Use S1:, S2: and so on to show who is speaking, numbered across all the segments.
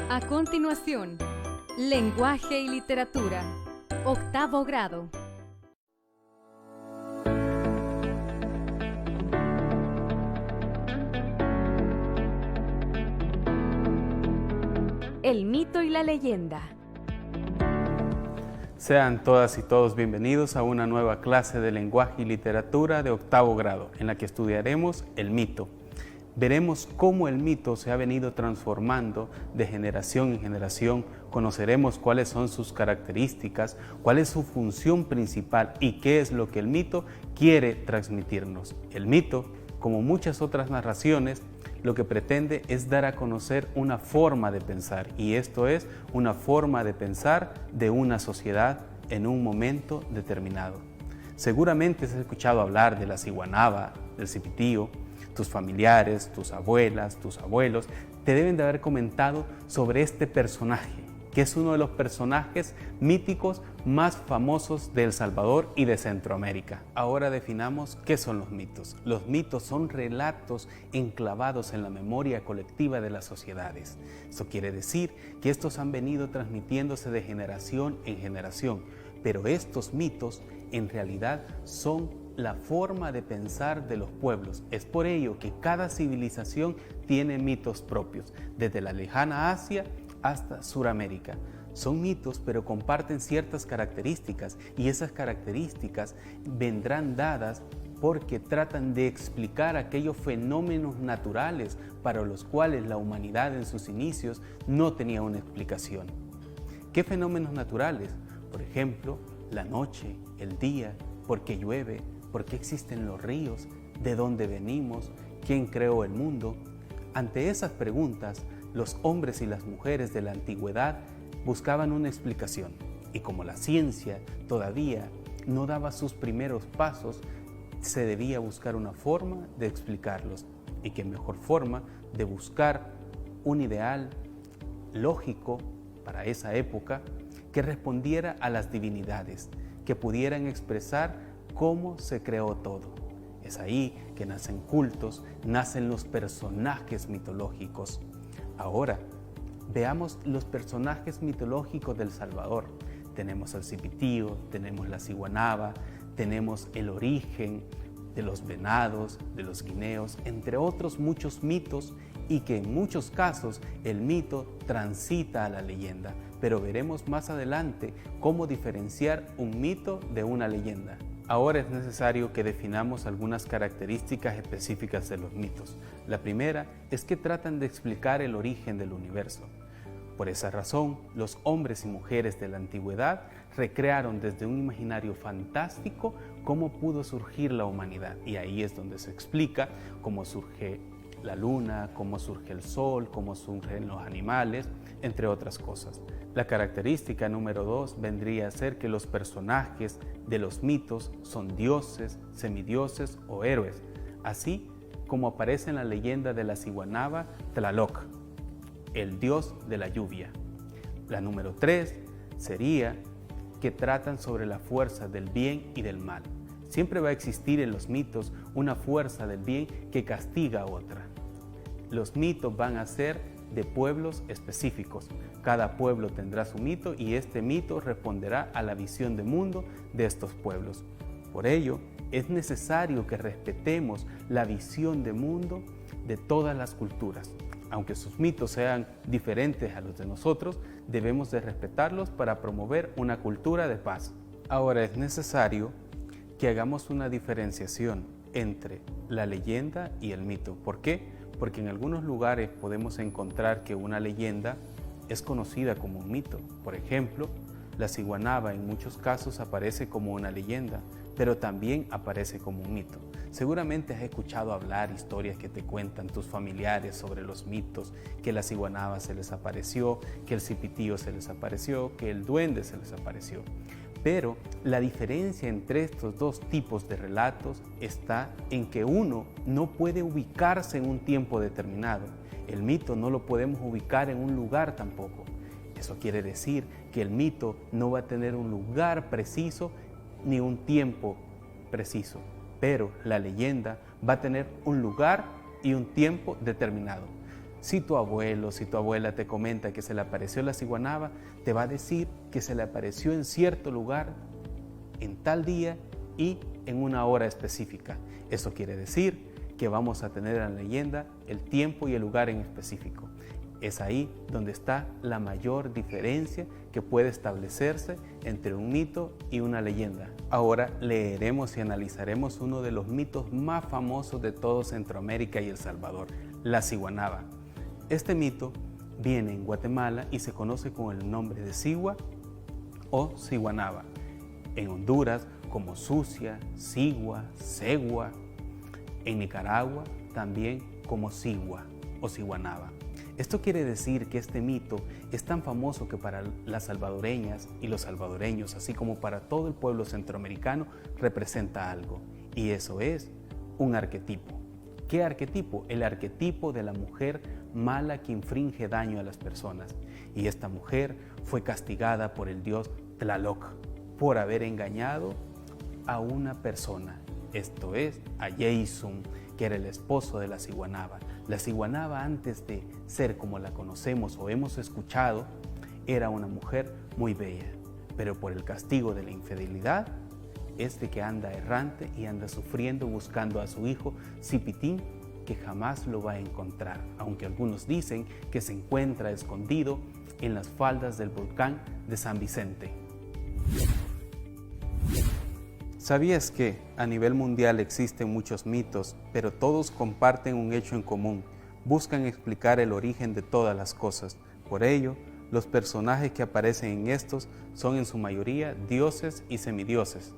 S1: A continuación, lenguaje y literatura, octavo grado. El mito y la leyenda.
S2: Sean todas y todos bienvenidos a una nueva clase de lenguaje y literatura de octavo grado, en la que estudiaremos el mito. Veremos cómo el mito se ha venido transformando de generación en generación, conoceremos cuáles son sus características, cuál es su función principal y qué es lo que el mito quiere transmitirnos. El mito, como muchas otras narraciones, lo que pretende es dar a conocer una forma de pensar, y esto es una forma de pensar de una sociedad en un momento determinado. Seguramente has escuchado hablar de la ciguanaba, del cipitío. Tus familiares, tus abuelas, tus abuelos te deben de haber comentado sobre este personaje, que es uno de los personajes míticos más famosos de El Salvador y de Centroamérica. Ahora definamos qué son los mitos. Los mitos son relatos enclavados en la memoria colectiva de las sociedades. Eso quiere decir que estos han venido transmitiéndose de generación en generación, pero estos mitos en realidad son la forma de pensar de los pueblos. Es por ello que cada civilización tiene mitos propios, desde la lejana Asia hasta Suramérica. Son mitos, pero comparten ciertas características, y esas características vendrán dadas porque tratan de explicar aquellos fenómenos naturales para los cuales la humanidad en sus inicios no tenía una explicación. ¿Qué fenómenos naturales? Por ejemplo, la noche, el día, por qué llueve, por qué existen los ríos, de dónde venimos, quién creó el mundo. Ante esas preguntas, los hombres y las mujeres de la antigüedad buscaban una explicación, y como la ciencia todavía no daba sus primeros pasos, se debía buscar una forma de explicarlos. Y qué mejor forma de buscar un ideal lógico para esa época que respondiera a las divinidades, que pudieran expresar cómo se creó todo. Es ahí que nacen cultos, nacen los personajes mitológicos. Ahora, veamos los personajes mitológicos del Salvador. Tenemos al cipitío, tenemos la ciguanaba, tenemos el origen de los venados, de los guineos, entre otros muchos mitos, y que en muchos casos el mito transita a la leyenda. Pero veremos más adelante cómo diferenciar un mito de una leyenda. Ahora es necesario que definamos algunas características específicas de los mitos. La primera es que tratan de explicar el origen del universo. Por esa razón, los hombres y mujeres de la antigüedad recrearon desde un imaginario fantástico cómo pudo surgir la humanidad. Y ahí es donde se explica cómo surge la luna, cómo surge el sol, cómo surgen los animales, entre otras cosas. La característica número 2 vendría a ser que los personajes de los mitos son dioses, semidioses o héroes, así como aparece en la leyenda de la ciguanaba Tlaloc, el dios de la lluvia. La número 3 sería que tratan sobre la fuerza del bien y del mal. Siempre va a existir en los mitos una fuerza del bien que castiga a otra. Los mitos van a ser de pueblos específicos. Cada pueblo tendrá su mito, y este mito responderá a la visión de mundo de estos pueblos. Por ello, es necesario que respetemos la visión de mundo de todas las culturas. Aunque sus mitos sean diferentes a los de nosotros, debemos de respetarlos para promover una cultura de paz. Ahora es necesario que hagamos una diferenciación entre la leyenda y el mito. ¿Por qué? Porque en algunos lugares podemos encontrar que una leyenda es conocida como un mito. Por ejemplo, la ciguanaba en muchos casos aparece como una leyenda, pero también aparece como un mito. Seguramente has escuchado hablar historias que te cuentan tus familiares sobre los mitos, que la ciguanaba se les apareció, que el cipitío se les apareció, que el duende se les apareció. Pero la diferencia entre estos dos tipos de relatos está en que uno no puede ubicarse en un tiempo determinado. El mito no lo podemos ubicar en un lugar tampoco. Eso quiere decir que el mito no va a tener un lugar preciso ni un tiempo preciso, pero la leyenda va a tener un lugar y un tiempo determinado. Si tu abuelo, si tu abuela te comenta que se le apareció la ciguanaba, te va a decir que se le apareció en cierto lugar, en tal día y en una hora específica. Eso quiere decir que vamos a tener en la leyenda el tiempo y el lugar en específico. Es ahí donde está la mayor diferencia que puede establecerse entre un mito y una leyenda. Ahora leeremos y analizaremos uno de los mitos más famosos de todo Centroamérica y El Salvador, la ciguanaba. Este mito viene en Guatemala y se conoce con el nombre de cigua o ciguanaba. En Honduras como sucia, cigua, cegua. En Nicaragua también como cigua o ciguanaba. Esto quiere decir que este mito es tan famoso que para las salvadoreñas y los salvadoreños, así como para todo el pueblo centroamericano, representa algo. Y eso es un arquetipo. ¿Qué arquetipo? El arquetipo de la mujer mala que infringe daño a las personas. Y esta mujer fue castigada por el dios Tlaloc por haber engañado a una persona. Esto es, a Jason, que era el esposo de la ciguanaba. La ciguanaba, antes de ser como la conocemos o hemos escuchado, era una mujer muy bella, pero por el castigo de la infidelidad, es de que anda errante y anda sufriendo buscando a su hijo Cipitín, que jamás lo va a encontrar, aunque algunos dicen que se encuentra escondido en las faldas del volcán de San Vicente. ¿Sabías que a nivel mundial existen muchos mitos, pero todos comparten un hecho en común? Buscan explicar el origen de todas las cosas. Por ello, los personajes que aparecen en estos son en su mayoría dioses y semidioses.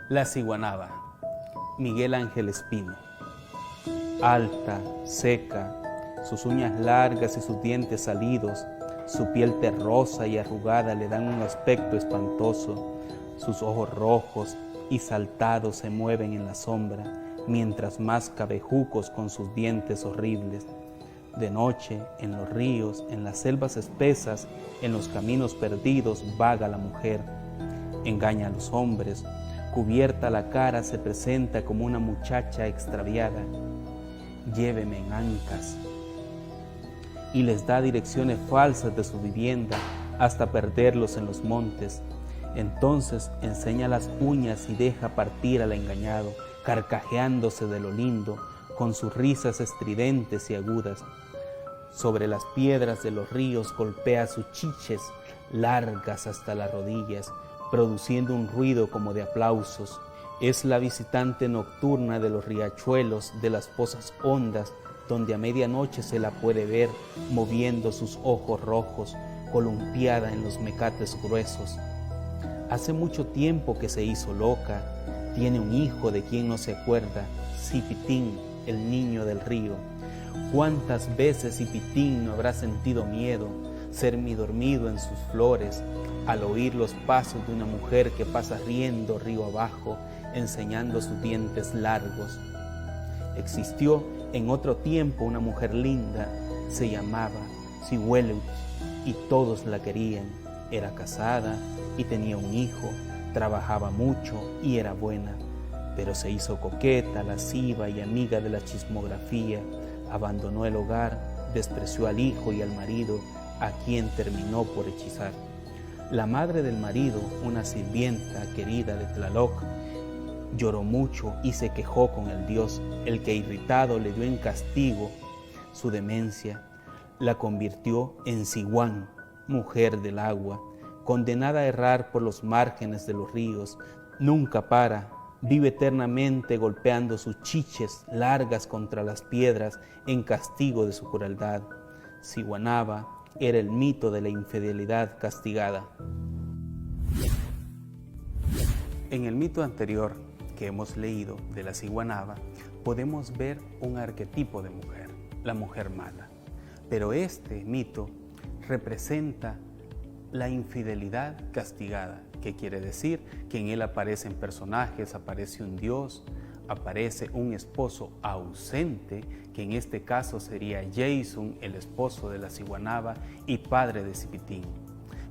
S2: La ciguanaba, Miguel Ángel Espino. Alta, seca, sus uñas largas y sus dientes salidos, su piel terrosa y arrugada le dan un aspecto espantoso. Sus ojos rojos y saltados se mueven en la sombra, mientras masca bejucos con sus dientes horribles. De noche, en los ríos, en las selvas espesas, en los caminos perdidos, vaga la mujer. Engaña a los hombres. Cubierta la cara, se presenta como una muchacha extraviada. Lléveme en ancas. Y les da direcciones falsas de su vivienda hasta perderlos en los montes. Entonces enseña las uñas y deja partir al engañado, carcajeándose de lo lindo, con sus risas estridentes y agudas. Sobre las piedras de los ríos golpea sus chiches, largas hasta las rodillas, produciendo un ruido como de aplausos. Es la visitante nocturna de los riachuelos, de las pozas hondas, donde a medianoche se la puede ver moviendo sus ojos rojos, columpiada en los mecates gruesos. Hace mucho tiempo que se hizo loca, tiene un hijo de quien no se acuerda, Cipitín, el niño del río. ¿Cuántas veces Cipitín no habrá sentido miedo, ser dormido en sus flores, al oír los pasos de una mujer que pasa riendo río abajo, enseñando sus dientes largos? Existió en otro tiempo una mujer linda, se llamaba Sigüelux, y todos la querían. Era casada y tenía un hijo, trabajaba mucho y era buena, pero se hizo coqueta, lasciva y amiga de la chismografía, abandonó el hogar, despreció al hijo y al marido, a quien terminó por hechizar. La madre del marido, una sirvienta querida de Tlaloc, lloró mucho y se quejó con el dios, el que irritado le dio en castigo su demencia. La convirtió en ciguán, mujer del agua, condenada a errar por los márgenes de los ríos. Nunca para, vive eternamente golpeando sus chiches largas contra las piedras en castigo de su crueldad. Ciguanaba era el mito de la infidelidad castigada. En el mito anterior que hemos leído de la ciguanaba, podemos ver un arquetipo de mujer, la mujer mala. Pero este mito representa la infidelidad castigada, que quiere decir que en él aparecen personajes, aparece un dios, aparece un esposo ausente, que en este caso sería Jason, el esposo de la ciguanaba y padre de Cipitín.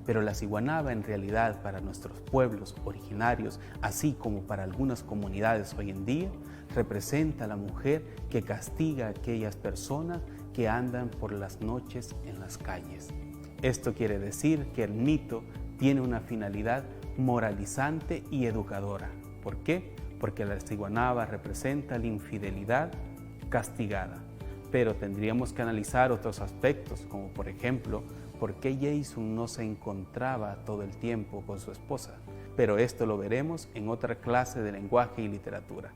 S2: pero la ciguanaba en realidad para nuestros pueblos originarios, así como para algunas comunidades hoy en día, representa a la mujer que castiga a aquellas personas que andan por las noches en las calles. Esto quiere decir que el mito tiene una finalidad moralizante y educadora. ¿Por qué? Porque la ciguanaba representa la infidelidad castigada. Pero tendríamos que analizar otros aspectos, como por ejemplo, por qué Jason no se encontraba todo el tiempo con su esposa. Pero esto lo veremos en otra clase de lenguaje y literatura.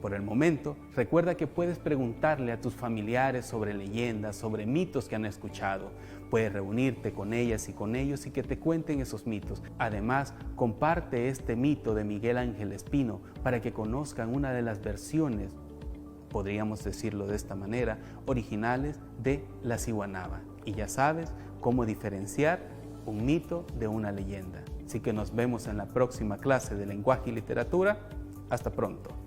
S2: Por el momento, recuerda que puedes preguntarle a tus familiares sobre leyendas, sobre mitos que han escuchado. Puedes reunirte con ellas y con ellos y que te cuenten esos mitos. Además, comparte este mito de Miguel Ángel Espino para que conozcan una de las versiones, podríamos decirlo de esta manera, originales de la ciguanaba. Y ya sabes cómo diferenciar un mito de una leyenda. Así que nos vemos en la próxima clase de lenguaje y literatura. Hasta pronto.